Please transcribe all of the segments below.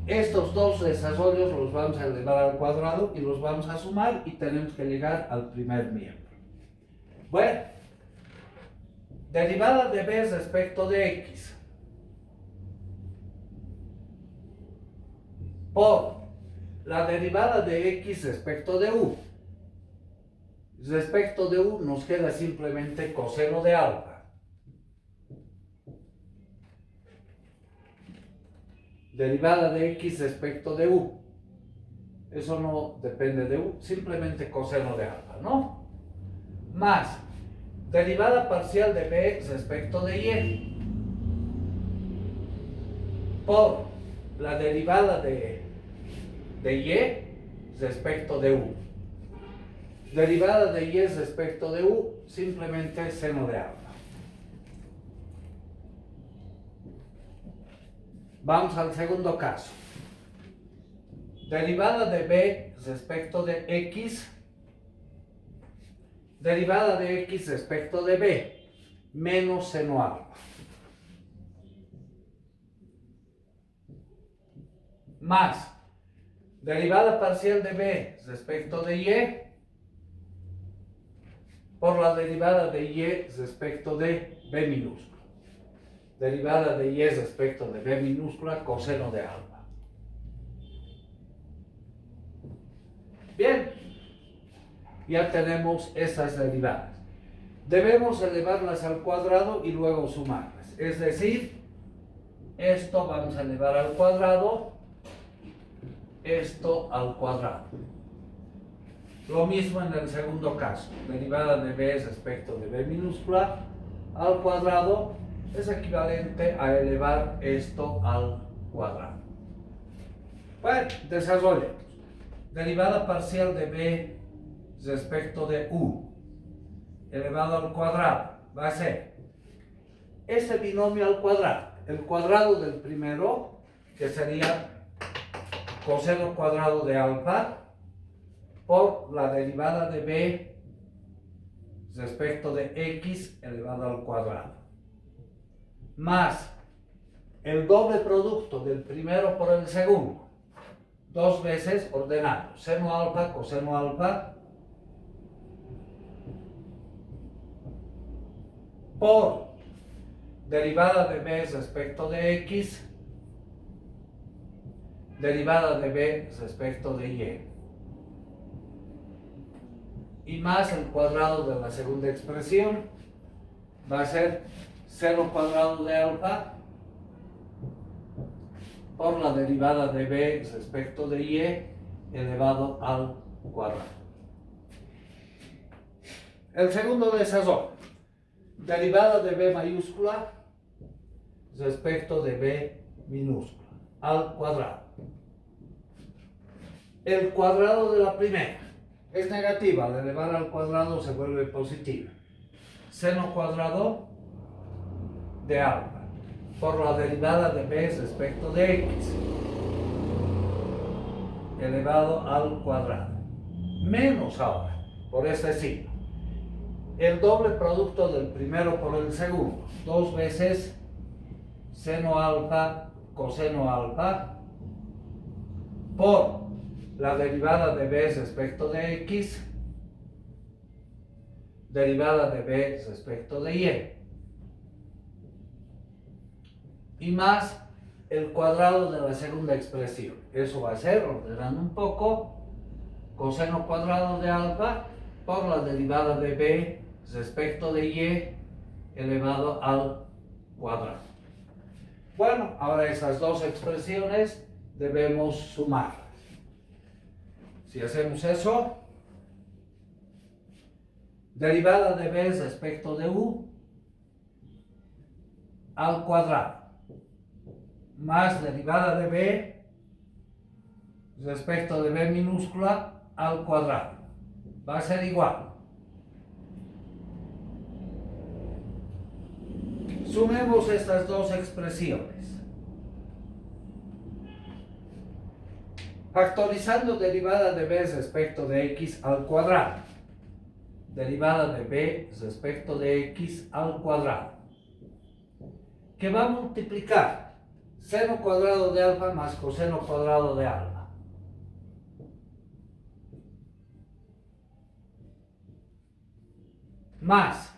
Estos dos desarrollos los vamos a elevar al cuadrado y los vamos a sumar y tenemos que llegar al primer miembro. Bueno, derivada de b respecto de x por la derivada de x respecto de u. Respecto de u nos queda simplemente coseno de alfa. Derivada de x respecto de u. Eso no depende de u, simplemente coseno de alfa, ¿no? Más derivada parcial de b respecto de y por la derivada de y respecto de u. Derivada de y respecto de u, simplemente seno de alfa. Vamos al segundo caso. Derivada de b respecto de x. Derivada de x respecto de b menos seno alfa. Más derivada parcial de b respecto de y por la derivada de y respecto de b minúscula. Derivada de y respecto de b minúscula coseno de alfa. Bien, ya tenemos esas derivadas. Debemos elevarlas al cuadrado y luego sumarlas. Es decir, esto vamos a elevar al cuadrado, esto al cuadrado. Lo mismo en el segundo caso. Derivada de b respecto de b minúscula al cuadrado es equivalente a elevar esto al cuadrado. Bueno, desarrollemos. Derivada parcial de b respecto de u elevado al cuadrado va a ser ese binomio al cuadrado. El cuadrado del primero, que sería coseno cuadrado de alfa, por la derivada de b respecto de x elevado al cuadrado, más el doble producto del primero por el segundo, dos veces ordenado, seno alfa, coseno alfa, por derivada de b respecto de x, derivada de b respecto de y más el cuadrado de la segunda expresión va a ser seno cuadrado de alfa por la derivada de b respecto de y elevado al cuadrado. El segundo desarrollo, derivada de b mayúscula respecto de b minúscula al cuadrado. El cuadrado de la primera es negativa, al elevar al cuadrado se vuelve positiva. Seno cuadrado de alfa por la derivada de b respecto de x elevado al cuadrado, menos ahora, por este signo, el doble producto del primero por el segundo, dos veces seno alfa, coseno alfa, por la derivada de b respecto de x, derivada de b respecto de y más el cuadrado de la segunda expresión. Eso va a ser, ordenando un poco, coseno cuadrado de alfa por la derivada de b respecto de y elevado al cuadrado. Bueno, ahora esas dos expresiones debemos sumarlas. Si hacemos eso, derivada de b respecto de u al cuadrado más derivada de b respecto de b minúscula al cuadrado va a ser igual. Sumemos estas dos expresiones. Factorizando derivada de b respecto de x al cuadrado. Derivada de b respecto de x al cuadrado. Que va a multiplicar seno cuadrado de alfa más coseno cuadrado de alfa. Más,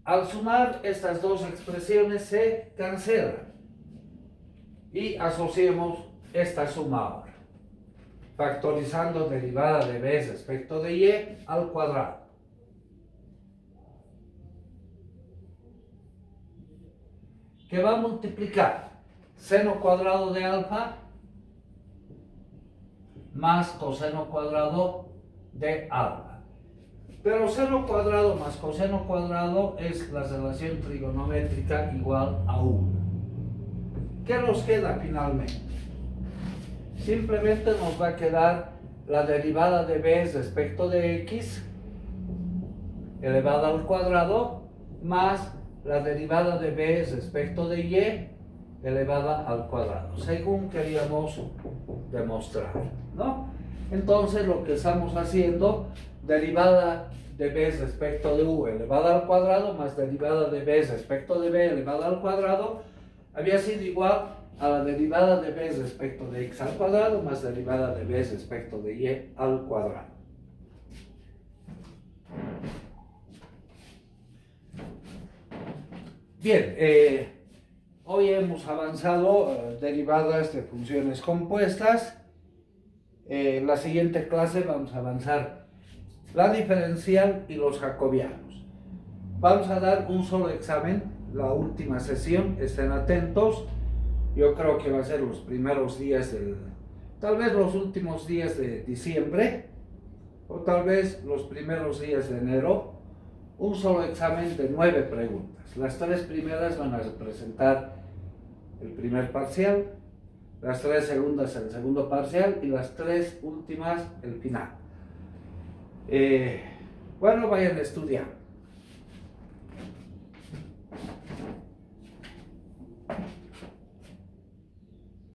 al sumar estas dos expresiones se cancelan. Y asociemos esta suma ahora, factorizando derivada de b respecto de y al cuadrado. Que va a multiplicar seno cuadrado de alfa más coseno cuadrado de alfa. Pero seno cuadrado más coseno cuadrado es la relación trigonométrica igual a 1. ¿Qué nos queda finalmente? Simplemente nos va a quedar la derivada de b respecto de x elevada al cuadrado más la derivada de b respecto de y elevada al cuadrado, según queríamos demostrar, ¿no? Entonces lo que estamos haciendo, derivada de b respecto de u elevada al cuadrado más derivada de b respecto de b elevada al cuadrado, había sido igual a la derivada de b respecto de x al cuadrado más derivada de b respecto de y al cuadrado. Bien, hoy hemos avanzado derivadas de funciones compuestas. En la siguiente clase vamos a avanzar la diferencial y los jacobianos. Vamos a dar un solo examen, la última sesión, estén atentos. Yo creo que va a ser los primeros días tal vez los últimos días de diciembre, o tal vez los primeros días de enero, un solo examen de 9 preguntas. Las 3 primeras van a representar el primer parcial, las 3 segundas el segundo parcial y las 3 últimas el final. Bueno, vayan a estudiar.